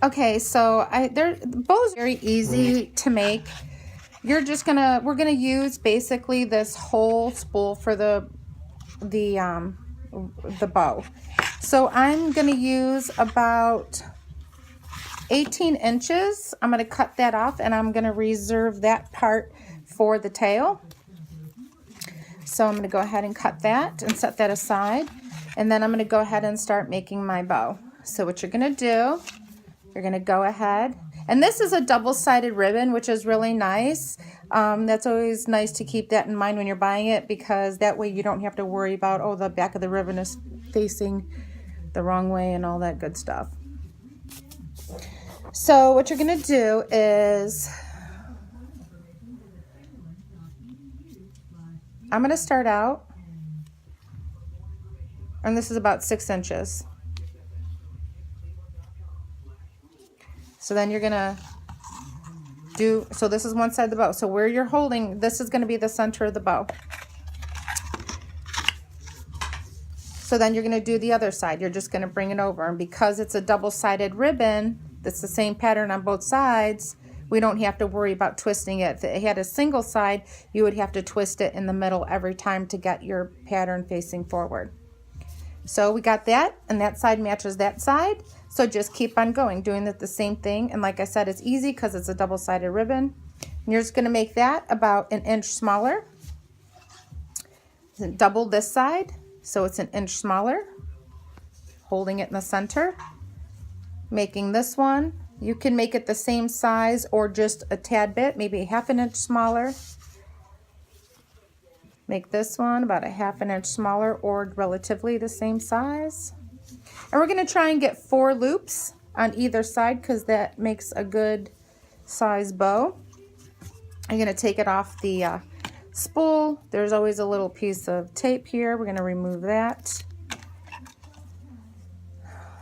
Okay, so the bows are very easy to make. We're gonna use basically this whole spool for the bow. So I'm gonna use about 18 inches. I'm gonna cut that off and I'm gonna reserve that part for the tail. So I'm gonna go ahead and cut that and set that aside. And then I'm gonna go ahead and start making my bow. So what you're gonna do, you're gonna go ahead, and this is a double-sided ribbon, which is really nice. That's always nice to keep that in mind when you're buying it, because that way you don't have to worry about, oh, the back of the ribbon is facing the wrong way and all that good stuff. So what you're gonna do is, I'm gonna start out, and this is about 6 inches. So then you're gonna so this is one side of the bow. So where you're holding, this is gonna be the center of the bow. So then you're gonna do the other side. You're just gonna bring it over. And because it's a double-sided ribbon, that's the same pattern on both sides, we don't have to worry about twisting it. If it had a single side, you would have to twist it in the middle every time to get your pattern facing forward. So we got that, and that side matches that side. So just keep on going, doing the same thing. And like I said, it's easy because it's a double-sided ribbon. And you're just gonna make that about 1 inch smaller. Double this side, so it's 1 inch smaller. Holding it in the center. Making this one. You can make it the same size or just a tad bit, maybe 1/2 inch smaller. Make this one about 1/2 inch smaller or relatively the same size. And we're going to try and get 4 loops on either side because that makes a good size bow. I'm going to take it off the spool. There's always a little piece of tape here. We're going to remove that.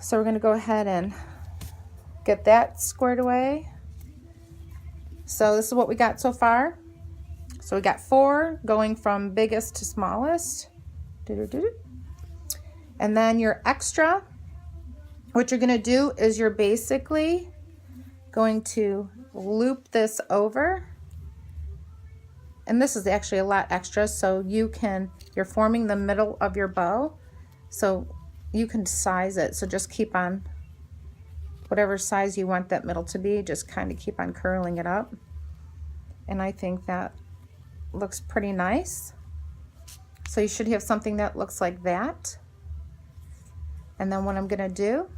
So we're going to go ahead and get that squared away. So this is what we got so far. So we got 4 going from biggest to smallest. And then your extra, what you're gonna do is you're basically going to loop this over. And this is actually a lot extra, so you're forming the middle of your bow, so you can size it. So just keep on, whatever size you want that middle to be, just kind of keep on curling it up. And I think that looks pretty nice. So you should have something that looks like that. And then what I'm gonna do,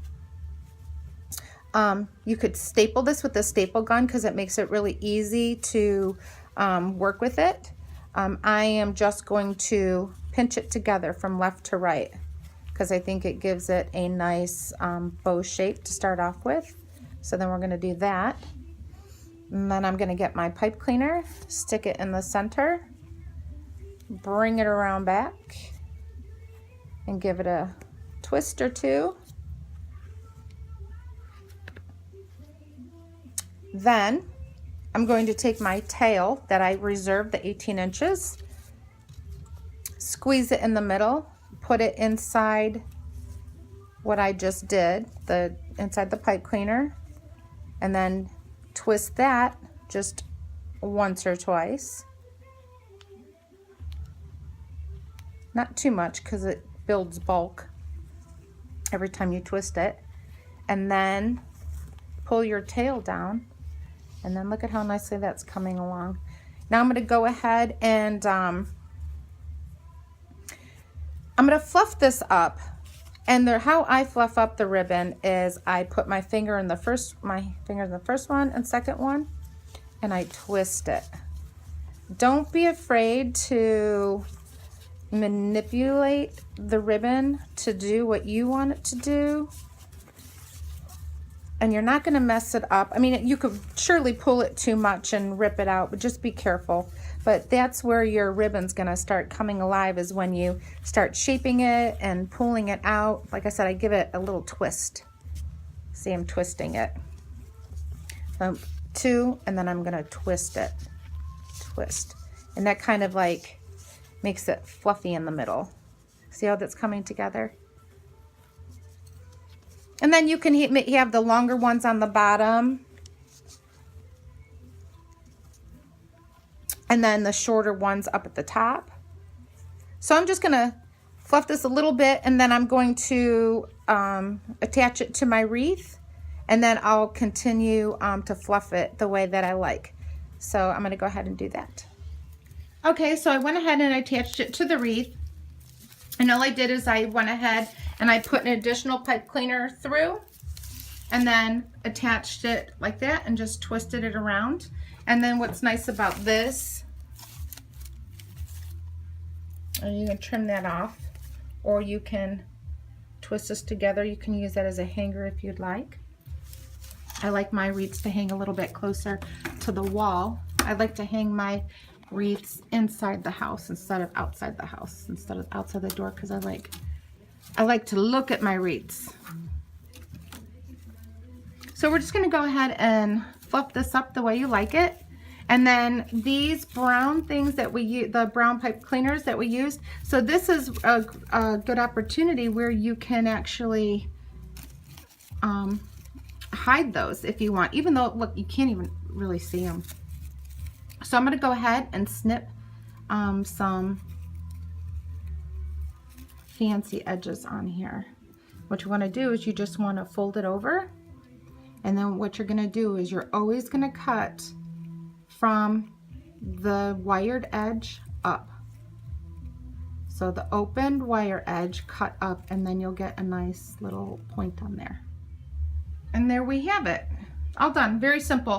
you could staple this with a staple gun because it makes it really easy to work with it. I am just going to pinch it together from left to right because I think it gives it a nice bow shape to start off with. So then we're gonna do that. And then I'm gonna get my pipe cleaner, stick it in the center, bring it around back, and give it a twist or two. Then I'm going to take my tail that I reserved, the 18 inches, squeeze it in the middle, put it inside what I just did, inside the pipe cleaner, and then twist that just once or twice. Not too much because it builds bulk every time you twist it. And then pull your tail down, and then look at how nicely that's coming along. Now I'm going to go ahead and I'm going to fluff this up. And how I fluff up the ribbon is I put my finger in the first one and second one, and I twist it. Don't be afraid to manipulate the ribbon to do what you want it to do. And you're not going to mess it up. I mean, you could surely pull it too much and rip it out, but just be careful. But that's where your ribbon's going to start coming alive, is when you start shaping it and pulling it out. Like I said, I give it a little twist. See, I'm twisting it. 2, and then I'm going to twist it. Twist. And that kind of like makes it fluffy in the middle. See how that's coming together? And then you can have the longer ones on the bottom. And then the shorter ones up at the top. So I'm just gonna fluff this a little bit, and then I'm going to attach it to my wreath, and then I'll continue to fluff it the way that I like. So I'm gonna go ahead and do that. Okay, so I went ahead and attached it to the wreath, and all I did is I went ahead and I put an additional pipe cleaner through, and then attached it like that and just twisted it around. And then what's nice about this, and you can trim that off, or you can twist this together. You can use that as a hanger if you'd like. I like my wreaths to hang a little bit closer to the wall. I like to hang my wreaths inside the house instead of outside the house, instead of outside the door, because I like to look at my wreaths. So we're just going to go ahead and fluff this up the way you like it. And then these brown things that we use, the brown pipe cleaners that we used, so this is a good opportunity where you can actually hide those if you want, even though, look, you can't even really see them. So I'm going to go ahead and snip some fancy edges on here. What you want to do is you just want to fold it over, and then what you're going to do is you're always going to cut from the wired edge up. So the opened wire edge cut up, and then you'll get a nice little point on there. And there we have it. All done. Very simple.